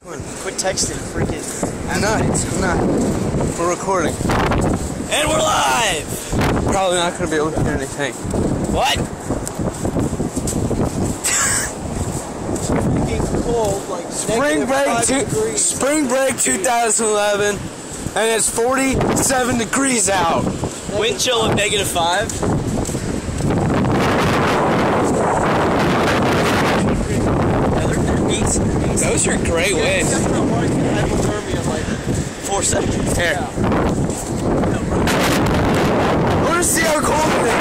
Quit texting, freaking. I'm not. We're recording. And we're live! Probably not going to be able to hear anything. What? Freaking cold, like Spring break 2011, and it's 47 degrees out. Wind chill of -5. Those are great winds. Hypothermia like 4 seconds. Here. Yeah. I want to see how cold it is.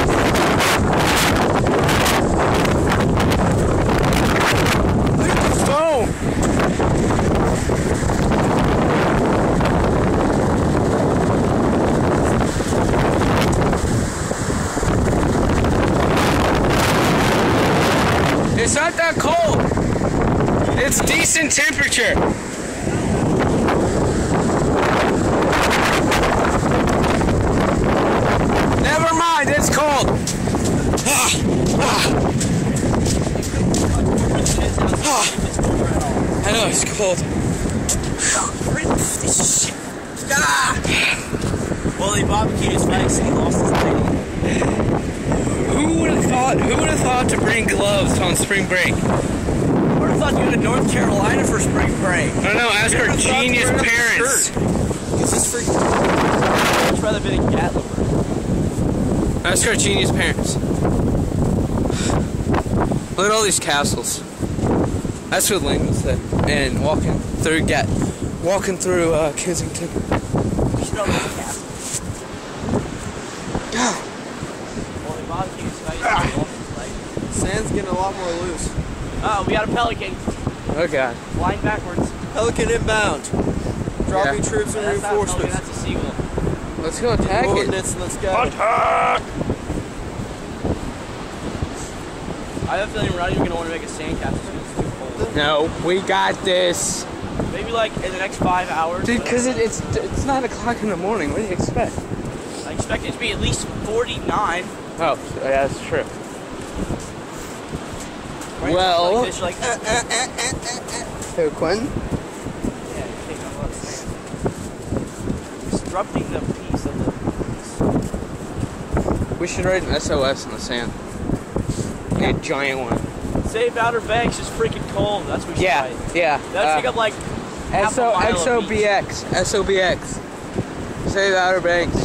Look at the foam. It's not that cold. It's decent temperature. Never mind, it's cold. I know, it's cold. Well, they barbecued his face and he lost his lady. Who would have thought to bring gloves on spring break? I thought you were in North Carolina for spring break. I don't know, ask our genius parents. This is freaking. I'd much rather been in Gatlinburg. Ask our genius parents. Look at all these castles. That's what Lincoln said. And walking through Kensington. You should know the castle. Well, they barbecued his face and he lost his leg. Sand's getting a lot more loose. Oh, we got a pelican. Oh god. Flying backwards. Pelican inbound. Dropping troops and reinforcements. That's a seagull. Let's go attack it. Let's go. Attack! I have a feeling we're not even going to want to make a sandcastle because it's too cold. No, we got this. Maybe like in the next 5 hours. Dude, because it's 9 o'clock in the morning. What do you expect? I expect it to be at least 49. Oh, yeah, that's true. Right? Well, like this, you're like, Hey, Quentin? Yeah, you're taking a lot of sand. Disrupting the peace of the We should write an SOS in the sand. A giant one. Save Outer Banks is freaking cold. That's what we should write. Yeah. That'll take up like half a mile of SOBX. SOBX. Save Outer Banks.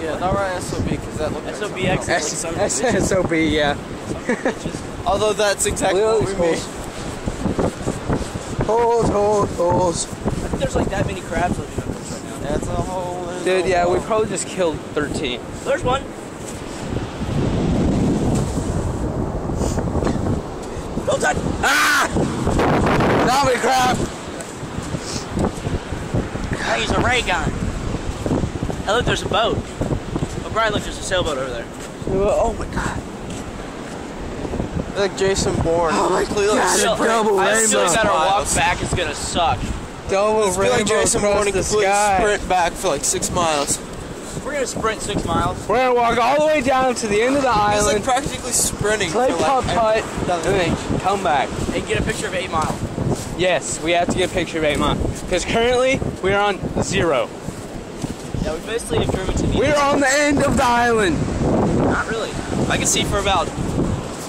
Yeah, not right SOB because that looks SOBX is like SOB, yeah. Although that's exactly what we mean. Holes. I think there's like that many crabs living up this right now. That's a hole. Dude, yeah, we probably just killed 13. There's one. Don't touch. Ah! Zombie crab! I use a ray gun. Hey, look, there's a boat. Oh, Brian, look, there's a sailboat over there. Oh my god. Like Jason Bourne. Oh my god, double I feel rainbow. that our walk back is gonna suck. Double rainbow like Jason Bourne across and the completely sky. sprint back for like 6 miles. We're gonna sprint 6 miles. We're gonna walk all the way down to the end of the He's island. like practically sprinting. Play for, like, putt-putt, and then come back. And get a picture of 8 Mile. Yes, we have to get a picture of 8 Mile. Because currently, we are on 0. Yeah, we basically have driven to the We're on the end of the island. Not really. I can see for about...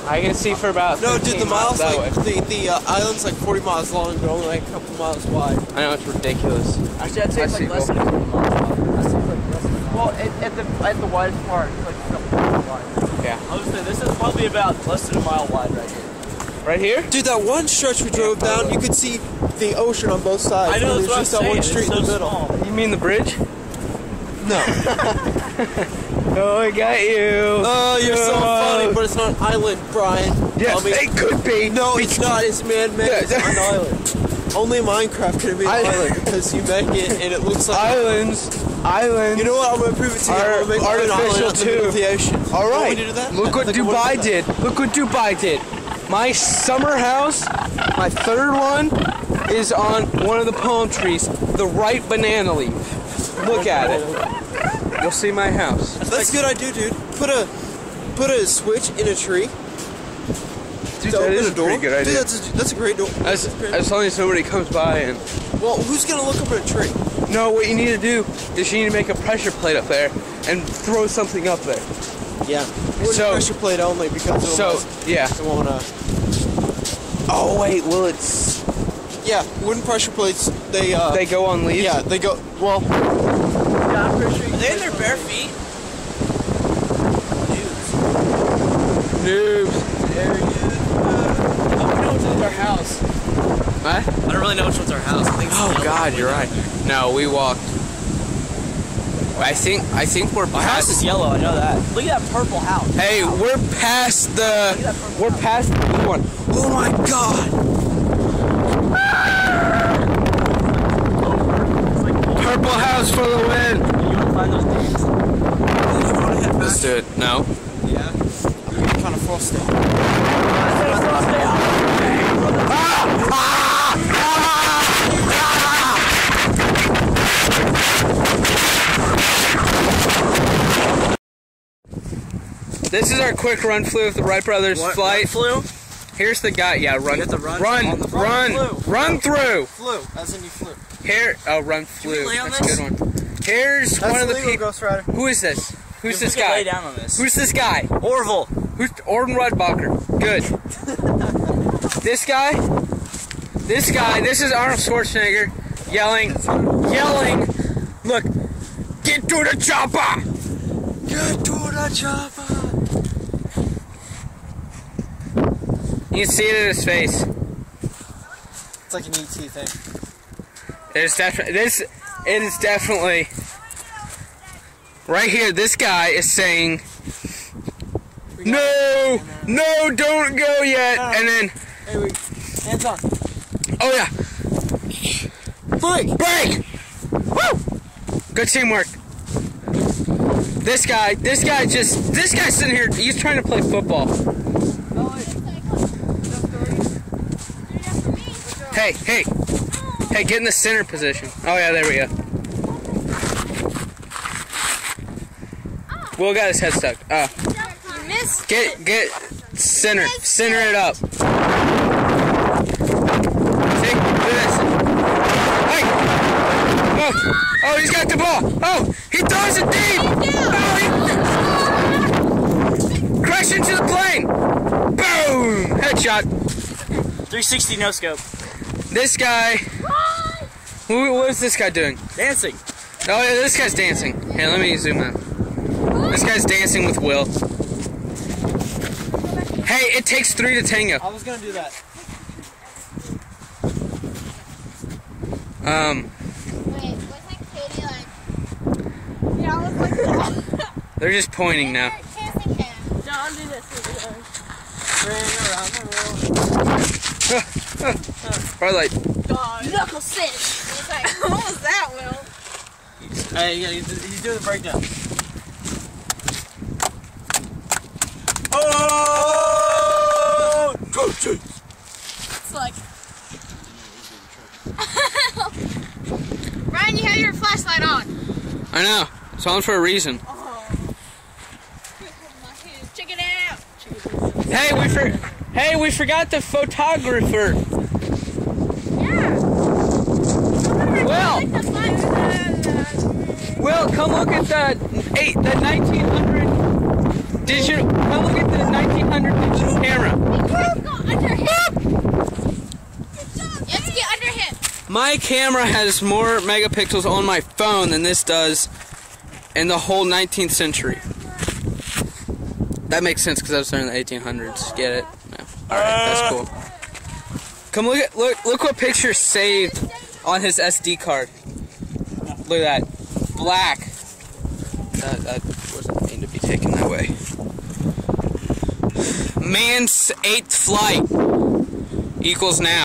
I can see for about No, dude, the miles, that like, the island's like 40 miles long, but only like a couple miles wide. I know, it's ridiculous. Actually, I'd say it's like less than 40 miles wide. That seems like less than... Well, at the widest part, it's like a couple miles wide. Yeah. I was saying, this is probably about less than a mile wide right here. Right here? Dude, that one stretch we drove down, you could see the ocean on both sides. I know, that's what I'm saying. There's just that one street in the middle. Small. You mean the bridge? No. Oh, I got you. Oh, you're so funny, but it's not an island, Brian. Yes, it could be. No, it's not. It's man-made. It's not an island. Only Minecraft could be an island because you make it and it looks like islands. You know what? I'm gonna prove it to you. I'm gonna make artificial too. The ocean. All right. Want me to do that? Look what Dubai did. Look what Dubai did. My summer house, my third one, is on one of the palm trees, the right banana leaf. Look at it. You'll see my house. That's a good idea, dude. Put a switch in a tree. Dude, that is a pretty good idea. Dude, that's a great door. As long as nobody comes by and... Well, who's gonna look up at a tree? No, what you need to do is you need to make a pressure plate up there and throw something up there. Yeah. Wooden pressure plate only because it won't. Oh wait, well it's. Yeah, wooden pressure plates. They go on leaves. Yeah, they go. Well. Yeah, I'm pretty sure. Are they in their bare feet? Noobs. There he is. I don't know which one's our house. What? I don't really know which one's our house. I think it's God, you're right. No, we walked. I think we're past. Our house is yellow. I know that. Look at that purple house. Hey, we're past the. We're past the blue one. Oh my God! Purple house for the win. You want to find those dudes? Let's do it. No. Yeah. You're kind of frosty. This is our quick run through of the Wright brothers flight. Flew? Here's the guy. Yeah, run. You have to run. Run through. Flew. As in you flew. Here. Oh, run flew. That's a good one. Here's one of the people. Who is this? Who's this guy? Lay down on this. Who's this guy? Orville. Who's Orton Rudbacher? Good. This guy. This is Arnold Schwarzenegger yelling. Look, get to the chopper. Get to the chopper. You can see it in his face. It's like an ET thing. It is definitely right here. This guy is saying, "No, don't go yet." And then, hey, hands on. Oh yeah, break. Woo! Good teamwork. This guy's sitting here. He's trying to play football. Hey, get in the center position. Oh yeah, there we go. Will got his head stuck. You missed. Get center it up. See, do this. Hey! Oh, he's got the ball. Oh, he throws it deep. Oh, crash into the plane. Boom! Headshot. 360 no scope. This guy. What is this guy doing? Dancing. Oh yeah, this guy's dancing. Here, let me zoom in. This guy's dancing with Will. Hey, it takes 3 to tango. I was gonna do that. Wait, wasn't Katie like... Yeah, I was like that. They're just pointing now. Kissing him. Don't do this. Ring around the world. Probably like... Knuckle cinch. He's like, what was that, Will? Hey, yeah, he's doing the breakdown. Oh! It's like... Ryan, you have your flashlight on. I know. It's on for a reason. Oh. Check it out. Hey, we forgot the photographer. Yeah. Will, come look at the 1900 digital. Come look at the 1900 digital camera. Go under him. You have to get under him. My camera has more megapixels on my phone than this does in the whole 19th century. That makes sense because I was there in the 1800s. Get it? No. All right, that's cool. Come look what picture saved on his SD card. Look at that, black. That wasn't meant to be taken that way. Man's 8th flight equals now.